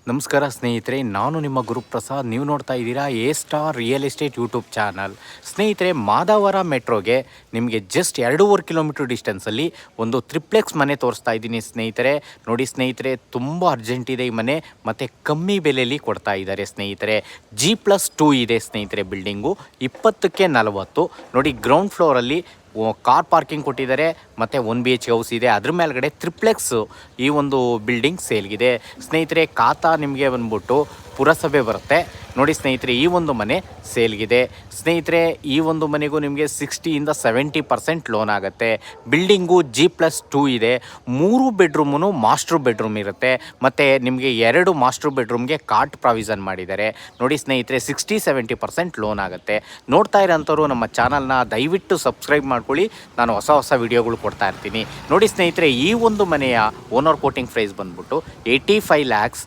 ನಮಸ್ಕಾರ ಸ್ನೇಹಿತರೆ, ನಾನು ನಿಮ್ಮ ಗುರುಪ್ರಸಾದ್. ನೀವು ನೋಡ್ತಾ ಇದ್ದೀರಾ A star real estate YouTube channel. ಸ್ನೇಹಿತರೆ, ಮಾದಾವರ ಮೆಟ್ರೋಗೆ ನಿಮಗೆ ಜಸ್ಟ್ 2.5 ಕಿಲೋಮೀಟರ್ ಡಿಸ್ಟೆನ್ಸಲ್ಲಿ ಒಂದು ಟ್ರಿಪ್ಲೆಕ್ಸ್ ಮನೆ ತೋರಿಸ್ತಾ ಇದ್ದೀನಿ ಸ್ನೇಹಿತರೆ. ನೋಡಿ ಸ್ನೇಹಿತರೆ, ತುಂಬ ಅರ್ಜೆಂಟ್ ಇದೆ ಈ ಮನೆ, ಮತ್ತು ಕಮ್ಮಿ ಬೆಲೆಯಲ್ಲಿ ಕೊಡ್ತಾ ಇದ್ದಾರೆ ಸ್ನೇಹಿತರೆ. G+2 ಇದೆ ಸ್ನೇಹಿತರೆ. ಬಿಲ್ಡಿಂಗು 20ಕ್ಕೆ 40. ನೋಡಿ, ಗ್ರೌಂಡ್ ಫ್ಲೋರಲ್ಲಿ ಕಾರ್ ಪಾರ್ಕಿಂಗ್ ಕೊಟ್ಟಿದ್ದಾರೆ, ಮತ್ತು 1 BHK ಹೌಸ್ ಇದೆ. ಅದ್ರ ಮೇಲ್ಗಡೆ ಟ್ರಿಪ್ಲೆಕ್ಸ್ ಈ ಒಂದು ಬಿಲ್ಡಿಂಗ್ ಸೇಲ್ಗಿದೆ ಸ್ನೇಹಿತರೆ. ಖಾತಾ ನಿಮಗೆ ಬಂದ್ಬಿಟ್ಟು ಪುರಸಭೆ ಬರುತ್ತೆ. ನೋಡಿ ಸ್ನೇಹಿತರೆ, ಈ ಒಂದು ಮನೆ ಸೇಲ್ಗಿದೆ ಸ್ನೇಹಿತರೆ. ಈ ಒಂದು ಮನೆಗೂ ನಿಮಗೆ 60ಇಂದ 70% ಲೋನ್ ಆಗುತ್ತೆ. ಬಿಲ್ಡಿಂಗು G+2 ಇದೆ. 3 ಬೆಡ್ರೂಮು ಮಾಸ್ಟರ್ ಬೆಡ್ರೂಮ್ ಇರುತ್ತೆ, ಮತ್ತು ನಿಮಗೆ 2 ಮಾಸ್ಟರ್ ಬೆಡ್ರೂಮ್ಗೆ ಕಾಟ್ ಪ್ರಾವಿಷನ್ ಮಾಡಿದ್ದಾರೆ. ನೋಡಿ ಸ್ನೇಹಿತರೆ, 60-70% ಲೋನ್ ಆಗುತ್ತೆ. ನೋಡ್ತಾ ಇರೋಂಥವ್ರು ನಮ್ಮ ಚಾನಲ್ನ ದಯವಿಟ್ಟು ಸಬ್ಸ್ಕ್ರೈಬ್ ಮಾಡ್ಕೊಳ್ಳಿ. ನಾನು ಹೊಸ ವಿಡಿಯೋಗಳು ಕೊಡ್ತಾ ಇರ್ತೀನಿ. ನೋಡಿ ಸ್ನೇಹಿತರೆ, ಈ ಒಂದು ಮನೆಯ ಓನರ್ ಕೋಟಿಂಗ್ ಪ್ರೈಸ್ ಬಂದ್ಬಿಟ್ಟು 85 lakhs